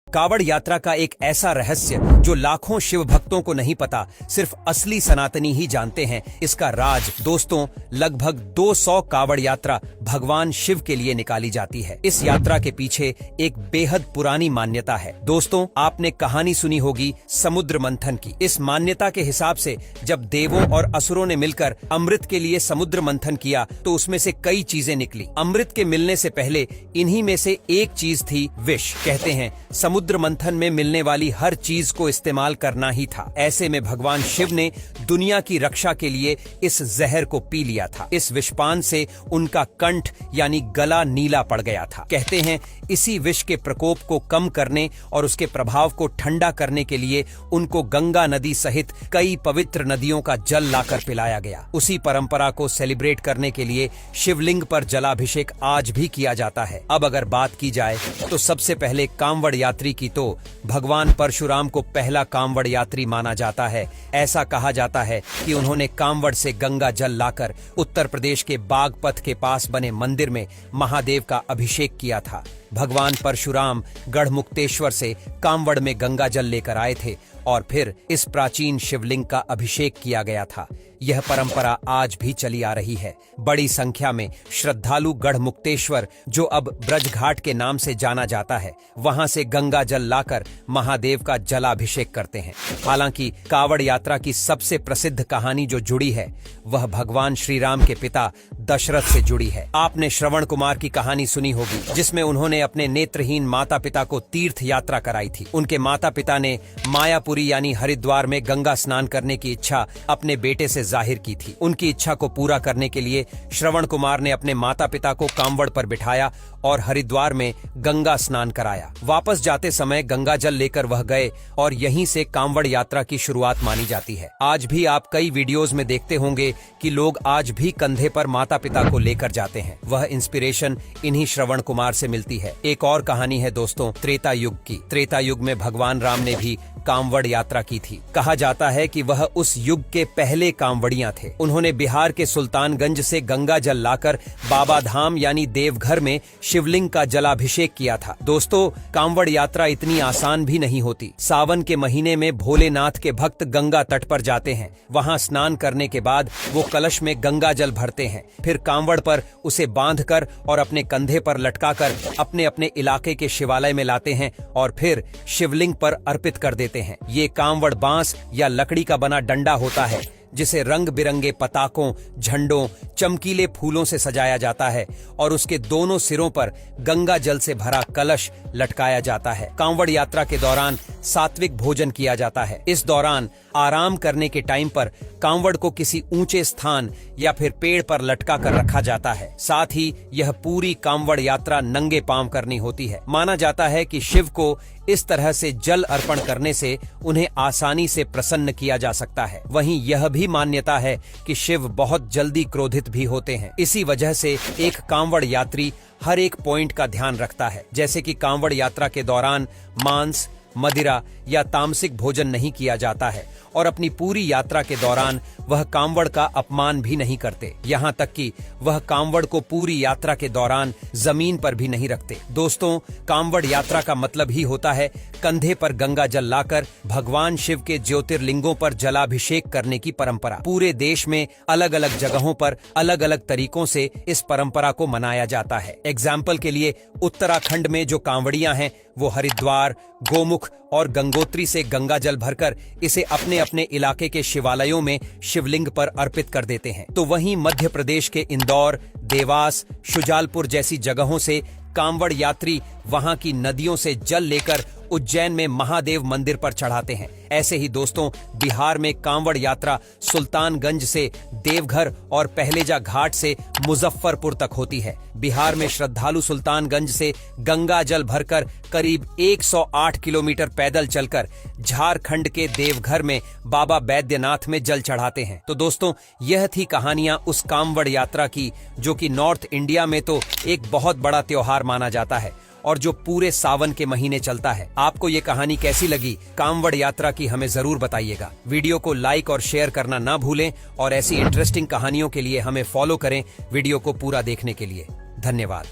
कावड़ यात्रा का एक ऐसा रहस्य जो लाखों शिव भक्तों को नहीं पता, सिर्फ असली सनातनी ही जानते हैं। इसका राज दोस्तों, लगभग 200 कावड़ यात्रा भगवान शिव के लिए निकाली जाती है। इस यात्रा के पीछे एक बेहद पुरानी मान्यता है। दोस्तों, आपने कहानी सुनी होगी समुद्र मंथन की। इस मान्यता के हिसाब से जब देवों और असुरों ने मिलकर अमृत के लिए समुद्र मंथन किया तो उसमें से कई चीजें निकली। अमृत के मिलने से पहले इन्हीं में से एक चीज थी विष। कहते हैं समुद्र मंथन में मिलने वाली हर चीज को इस्तेमाल करना ही था। ऐसे में भगवान शिव ने दुनिया की रक्षा के लिए इस जहर को पी लिया था। इस विषपान से उनका कंठ यानी गला नीला पड़ गया था। कहते हैं इसी विष के प्रकोप को कम करने और उसके प्रभाव को ठंडा करने के लिए उनको गंगा नदी सहित कई पवित्र नदियों का जल लाकर पिलाया गया। उसी परंपरा को सेलिब्रेट करने के लिए शिवलिंग पर जलाभिषेक आज भी किया जाता है। अब अगर बात की जाए तो सबसे पहले कांवड़ यात्री की तो भगवान परशुराम को पहला कांवड़ यात्री माना जाता है। ऐसा कहा जाता है कि उन्होंने कांवड़ से गंगा जल लाकर उत्तर प्रदेश के बागपत के पास बने मंदिर में महादेव का अभिषेक किया था। भगवान परशुराम गढ़मुक्तेश्वर से कांवड़ में गंगा जल लेकर आए थे और फिर इस प्राचीन शिवलिंग का अभिषेक किया गया था। यह परंपरा आज भी चली आ रही है। बड़ी संख्या में श्रद्धालु गढ़मुक्तेश्वर, जो अब ब्रज घाट के नाम से जाना जाता है, वहां से गंगा जल लाकर महादेव का जलाभिषेक करते हैं। हालांकि कावड़ यात्रा की सबसे प्रसिद्ध कहानी जो जुड़ी है वह भगवान श्री राम के पिता दशरथ से जुड़ी है। आपने श्रवण कुमार की कहानी सुनी होगी, जिसमें उन्होंने अपने नेत्रहीन माता पिता को तीर्थ यात्रा कराई थी। उनके माता पिता ने मायापुरी यानी हरिद्वार में गंगा स्नान करने की इच्छा अपने बेटे से जाहिर की थी। उनकी इच्छा को पूरा करने के लिए श्रवण कुमार ने अपने माता पिता को कांवड़ पर बिठाया और हरिद्वार में गंगा स्नान कराया। वापस जाते समय गंगा जल लेकर वह गए और यहीं से कांवड़ यात्रा की शुरुआत मानी जाती है। आज भी आप कई वीडियोस में देखते होंगे कि लोग आज भी कंधे पर माता पिता को लेकर जाते हैं। वह इंस्पिरेशन इन्हीं श्रवण कुमार से मिलती है। एक और कहानी है दोस्तों त्रेता युग की। त्रेता युग में भगवान राम ने भी कांवड़ यात्रा की थी। कहा जाता है कि वह उस युग के पहले कांवड़िया थे। उन्होंने बिहार के सुल्तानगंज से गंगा जल लाकर बाबा धाम यानी देवघर में शिवलिंग का जलाभिषेक किया था। दोस्तों, कांवड़ यात्रा इतनी आसान भी नहीं होती। सावन के महीने में भोलेनाथ के भक्त गंगा तट पर जाते हैं। वहां स्नान करने के बाद वो कलश में गंगा जल भरते हैं। फिर कांवड़ पर उसे बांधकर और अपने कंधे पर लटकाकर अपने अपने इलाके के शिवालय में लाते हैं और फिर शिवलिंग पर अर्पित कर देते हैं। ये कांवड़ बांस या लकड़ी का बना डंडा होता है जिसे रंग बिरंगे पताकों, झंडों, चमकीले फूलों से सजाया जाता है और उसके दोनों सिरों पर गंगा जल से भरा कलश लटकाया जाता है। कांवड़ यात्रा के दौरान सात्विक भोजन किया जाता है। इस दौरान आराम करने के टाइम पर कांवड़ को किसी ऊंचे स्थान या फिर पेड़ पर लटका कर रखा जाता है। साथ ही यह पूरी कांवड़ यात्रा नंगे पांव करनी होती है। माना जाता है कि शिव को इस तरह से जल अर्पण करने से उन्हें आसानी से प्रसन्न किया जा सकता है। वहीं यह भी मान्यता है कि शिव बहुत जल्दी क्रोधित भी होते हैं। इसी वजह से एक कांवड़ यात्री हर एक पॉइंट का ध्यान रखता है। जैसे कि कांवड़ यात्रा के दौरान मांस, मदिरा या तामसिक भोजन नहीं किया जाता है और अपनी पूरी यात्रा के दौरान वह कांवड़ का अपमान भी नहीं करते। यहाँ तक कि वह कांवड़ को पूरी यात्रा के दौरान जमीन पर भी नहीं रखते। दोस्तों, कांवड़ यात्रा का मतलब ही होता है कंधे पर गंगा जल लाकर भगवान शिव के ज्योतिर्लिंगों पर जलाभिषेक करने की परंपरा। पूरे देश में अलग अलग जगहों पर अलग अलग तरीकों से इस परंपरा को मनाया जाता है। एग्जाम्पल के लिए उत्तराखंड में जो कांवड़ियां हैं वो हरिद्वार, गोमुख और गंगोत्री से गंगा जल भरकर इसे अपने अपने इलाके के शिवालयों में शिवलिंग पर अर्पित कर देते हैं। तो वहीं मध्य प्रदेश के इंदौर, देवास, शुजालपुर जैसी जगहों से कांवड़ यात्री वहां की नदियों से जल लेकर उज्जैन में महादेव मंदिर पर चढ़ाते हैं। ऐसे ही दोस्तों, बिहार में कांवड़ यात्रा सुल्तानगंज से देवघर और पहलेजा घाट से मुजफ्फरपुर तक होती है। बिहार में श्रद्धालु सुल्तानगंज से गंगा जल भरकर करीब 108 किलोमीटर पैदल चलकर झारखंड के देवघर में बाबा बैद्यनाथ में जल चढ़ाते हैं। तो दोस्तों, यह थी कहानियां उस कांवड़ यात्रा की जो कि नॉर्थ इंडिया में तो एक बहुत बड़ा त्योहार माना जाता है और जो पूरे सावन के महीने चलता है। आपको ये कहानी कैसी लगी कांवड़ यात्रा की हमें जरूर बताइएगा। वीडियो को लाइक और शेयर करना ना भूलें और ऐसी इंटरेस्टिंग कहानियों के लिए हमें फॉलो करें वीडियो को पूरा देखने के लिए। धन्यवाद।